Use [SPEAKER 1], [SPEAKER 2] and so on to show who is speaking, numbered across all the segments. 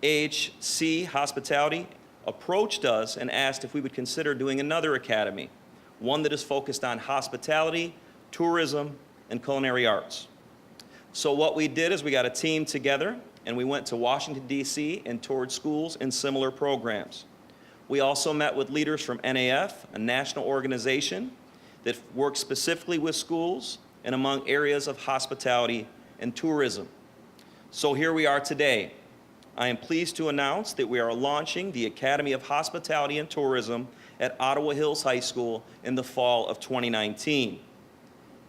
[SPEAKER 1] AHC Hospitality approached us and asked if we would consider doing another academy, one that is focused on hospitality, tourism, and culinary arts. So what we did is we got a team together and we went to Washington, D.C. and toured schools in similar programs. We also met with leaders from NAF, a national organization that works specifically with schools and among areas of hospitality and tourism. So here we are today. I am pleased to announce that we are launching the Academy of Hospitality and Tourism at Ottawa Hills High School in the fall of 2019.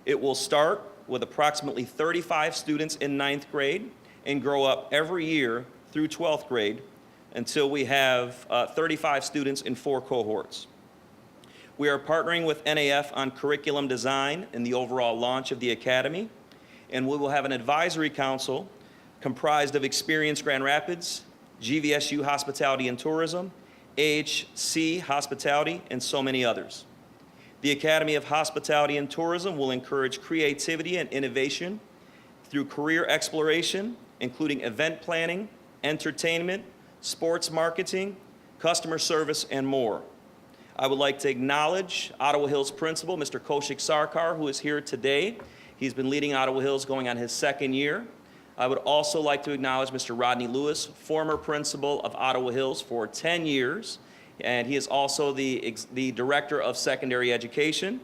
[SPEAKER 1] It will start with approximately 35 students in 9th grade and grow up every year through 12th grade until we have 35 students in 4 cohorts. We are partnering with NAF on curriculum design and the overall launch of the Academy, and we will have an advisory council comprised of Experience Grand Rapids, GVSU Hospitality and Tourism, AHC Hospitality, and so many others. The Academy of Hospitality and Tourism will encourage creativity and innovation through career exploration, including event planning, entertainment, sports marketing, customer service, and more. I would like to acknowledge Ottawa Hills Principal, Mr. Kaushik Sarkar, who is here today. He's been leading Ottawa Hills going on his 2nd year. I would also like to acknowledge Mr. Rodney Lewis, former principal of Ottawa Hills for 10 years, and he is also the Director of Secondary Education,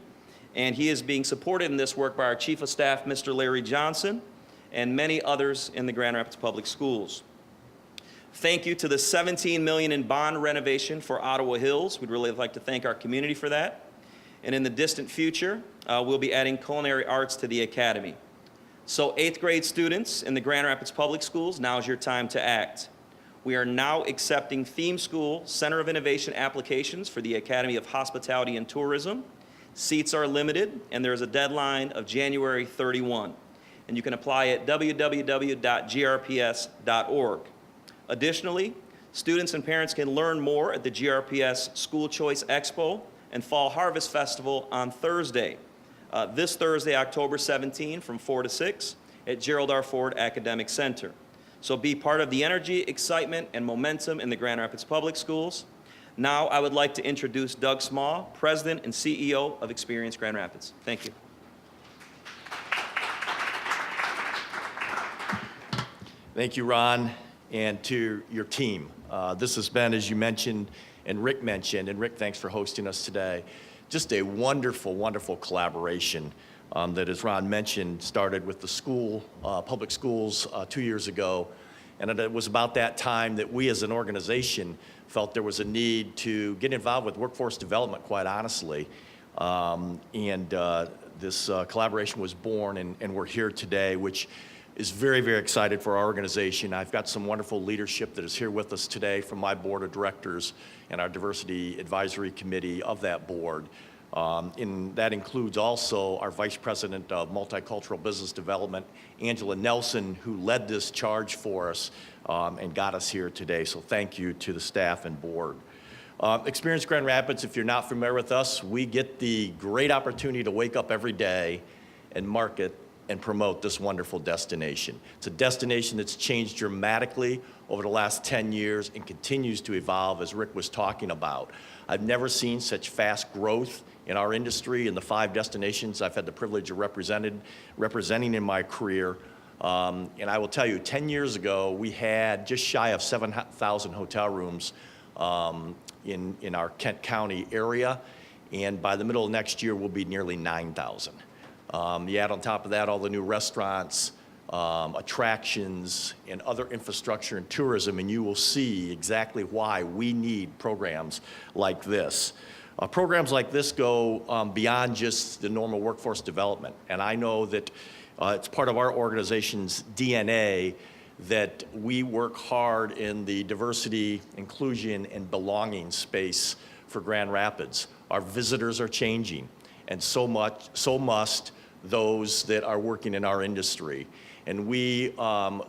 [SPEAKER 1] and he is being supported in this work by our Chief of Staff, Mr. Larry Johnson, and many others in the Grand Rapids Public Schools. Thank you to the $17 million in bond renovation for Ottawa Hills. We'd really like to thank our community for that. And in the distant future, we'll be adding culinary arts to the Academy. So 8th grade students in the Grand Rapids Public Schools, now is your time to act. We are now accepting theme school Center of Innovation applications for the Academy of Hospitality and Tourism. Seats are limited, and there is a deadline of January 31. And you can apply at www.grps.org. Additionally, students and parents can learn more at the GRPS School Choice Expo and Fall Harvest Festival on Thursday. This Thursday, October 17, from 4 to 6 at Gerald R. Ford Academic Center. So be part of the energy, excitement, and momentum in the Grand Rapids Public Schools. Now I would like to introduce Doug Small, President and CEO of Experience Grand Rapids. Thank you.
[SPEAKER 2] Thank you, Ron, and to your team. This has been, as you mentioned, and Rick mentioned, and Rick, thanks for hosting us today, just a wonderful, wonderful collaboration that, as Ron mentioned, started with the school, public schools 2 years ago. And it was about that time that we as an organization felt there was a need to get involved with workforce development, quite honestly. This collaboration was born, and we're here today, which is very, very excited for our organization. I've got some wonderful leadership that is here with us today from my board of directors and our diversity advisory committee of that board. And that includes also our Vice President of Multicultural Business Development, Angela Nelson, who led this charge for us and got us here today. So thank you to the staff and board. Experience Grand Rapids, if you're not familiar with us, we get the great opportunity to wake up every day and market and promote this wonderful destination. It's a destination that's changed dramatically over the last 10 years and continues to evolve, as Rick was talking about. I've never seen such fast growth in our industry in the 5 destinations I've had the privilege of representing in my career. And I will tell you, 10 years ago, we had just shy of 7,000 hotel rooms in our Kent County area, and by the middle of next year, we'll be nearly 9,000. You add on top of that all the new restaurants, attractions, and other infrastructure and tourism, and you will see exactly why we need programs like this. Programs like this go beyond just the normal workforce development, and I know that it's part of our organization's DNA that we work hard in the diversity, inclusion, and belonging space for Grand Rapids. Our visitors are changing, and so must those that are working in our industry. And we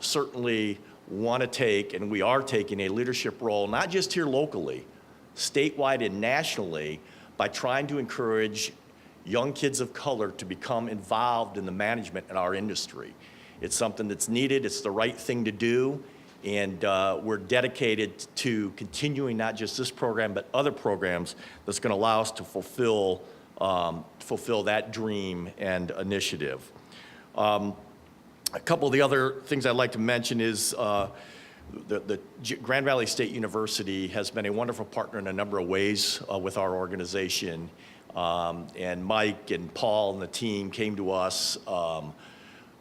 [SPEAKER 2] certainly want to take, and we are taking a leadership role, not just here locally, statewide and nationally, by trying to encourage young kids of color to become involved in the management in our industry. It's something that's needed, it's the right thing to do, And we're dedicated to continuing not just this program, but other programs that's going to allow us to fulfill that dream and initiative. A couple of the other things I'd like to mention is the Grand Valley State University has been a wonderful partner in a number of ways with our organization. And Mike and Paul and the team came to us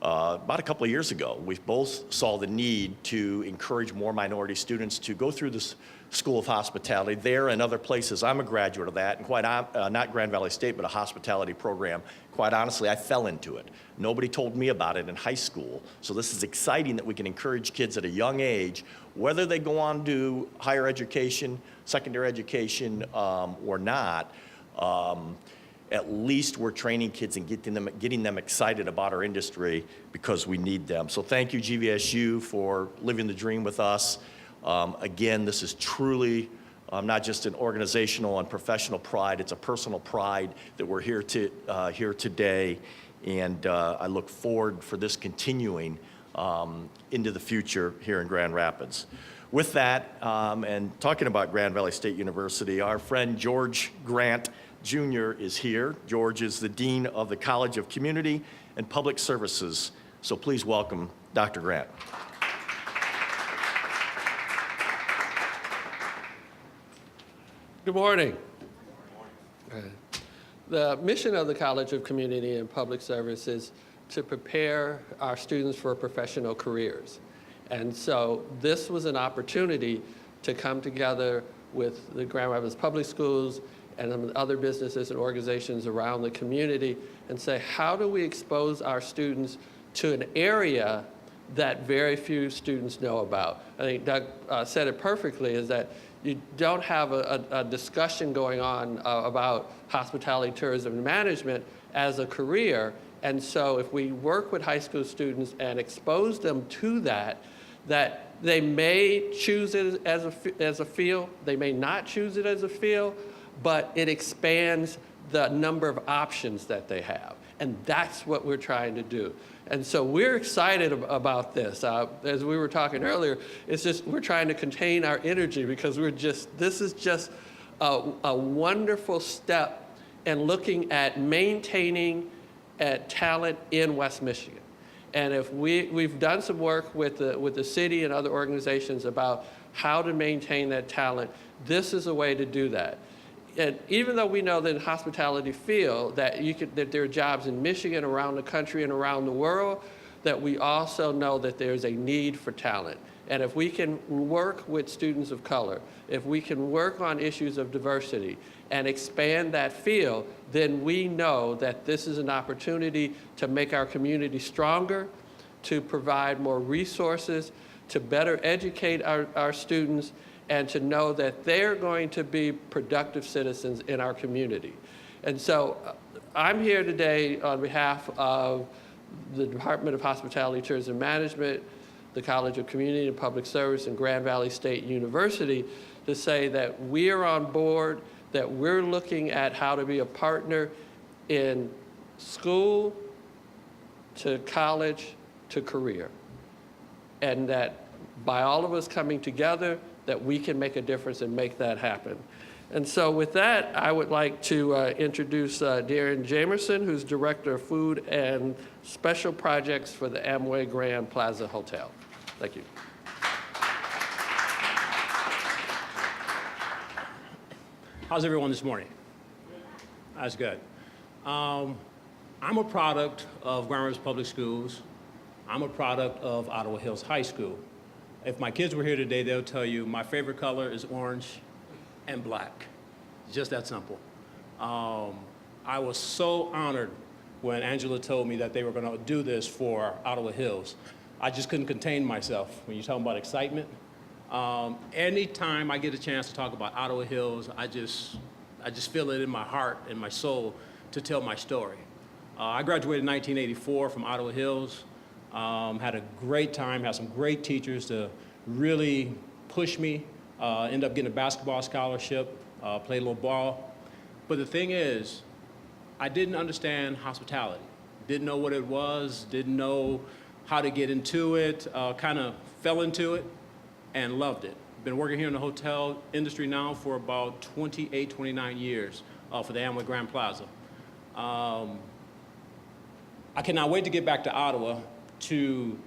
[SPEAKER 2] about a couple of years ago. We both saw the need to encourage more minority students to go through this School of Hospitality there and other places. I'm a graduate of that, and not Grand Valley State, but a hospitality program. Quite honestly, I fell into it. Nobody told me about it in high school. So this is exciting that we can encourage kids at a young age, whether they go on to higher education, secondary education, or not. At least we're training kids and getting them excited about our industry because we need them. So thank you, GVSU, for living the dream with us. Again, this is truly not just an organizational and professional pride, it's a personal pride that we're here today. And I look forward for this continuing into the future here in Grand Rapids. With that, and talking about Grand Valley State University, our friend George Grant Jr. is here. George is the Dean of the College of Community and Public Services. So please welcome Dr. Grant.
[SPEAKER 3] Good morning. The mission of the College of Community and Public Service is to prepare our students for professional careers. And so this was an opportunity to come together with the Grand Rapids Public Schools and other businesses and organizations around the community and say, how do we expose our students to an area that very few students know about? I think Doug said it perfectly, is that you don't have a discussion going on about hospitality, tourism, and management as a career. And so if we work with high school students and expose them to that they may choose it as a field, they may not choose it as a field, but it expands the number of options that they have. And that's what we're trying to do. And so we're excited about this. As we were talking earlier, it's just we're trying to contain our energy because this is just a wonderful step in looking at maintaining talent in West Michigan. And if we've done some work with the city and other organizations about how to maintain that talent, this is a way to do that. And even though we know that in the hospitality field that there are jobs in Michigan, around the country, and around the world, that we also know that there's a need for talent. And if we can work with students of color, if we can work on issues of diversity and expand that field, then we know that this is an opportunity to make our community stronger, to provide more resources, to better educate our students, and to know that they're going to be productive citizens in our community. And so I'm here today on behalf of the Department of Hospitality, Tourism, and Management, the College of Community and Public Service, and Grand Valley State University to say that we are on board, that we're looking at how to be a partner in school to college to career. And that by all of us coming together, that we can make a difference and make that happen. And so with that, I would like to introduce Darren Jameson, who's Director of Food and Special Projects for the Amway Grand Plaza Hotel. Thank you.
[SPEAKER 4] How's everyone this morning? That's good. I'm a product of Grand Rapids Public Schools. I'm a product of Ottawa Hills High School. If my kids were here today, they'll tell you my favorite color is orange and black. It's just that simple. I was so honored when Angela told me that they were going to do this for Ottawa Hills. I just couldn't contain myself. When you're talking about excitement, anytime I get a chance to talk about Ottawa Hills, I just feel it in my heart and my soul to tell my story. I graduated in 1984 from Ottawa Hills. Had a great time, had some great teachers to really push me, ended up getting a basketball scholarship, played a little ball. But the thing is, I didn't understand hospitality. Didn't know what it was, didn't know how to get into it, kind of fell into it. and loved it. Been working here in the hotel industry now for about 28, 29 years for the Amway Grand Plaza. I cannot wait to get back to Ottawa to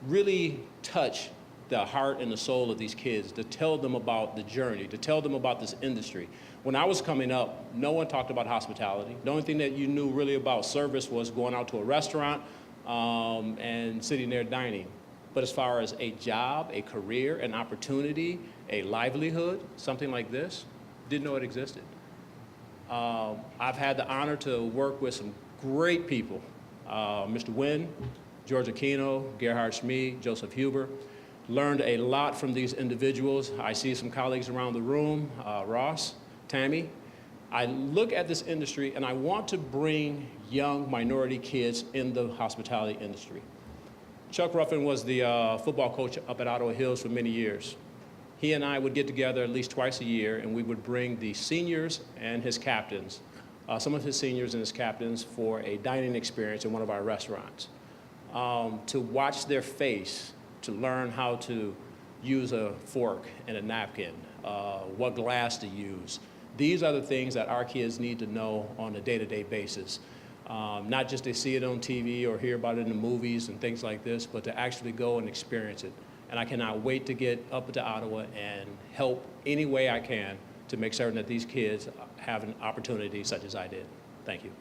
[SPEAKER 4] really touch the heart and the soul of these kids, to tell them about the journey, to tell them about this industry. When I was coming up, no one talked about hospitality. The only thing that you knew really about service was going out to a restaurant and sitting there dining. But as far as a job, a career, an opportunity, a livelihood, something like this, didn't know it existed. I've had the honor to work with some great people, Mr. Wynn, George Aquino, Gerhard Schmid, Joseph Huber. Learned a lot from these individuals. I see some colleagues around the room, Ross, Tammy. I look at this industry and I want to bring young minority kids in the hospitality industry. Chuck Ruffin was the football coach up at Ottawa Hills for many years. He and I would get together at least twice a year, and we would bring the seniors and his captains, some of his seniors and his captains, for a dining experience in one of our restaurants. To watch their face, to learn how to use a fork and a napkin, what glass to use. These are the things that our kids need to know on a day-to-day basis. Not just to see it on TV or hear about it in the movies and things like this, but to actually go and experience it. And I cannot wait to get up to Ottawa and help any way I can to make certain that these kids have an opportunity such as I did. Thank you.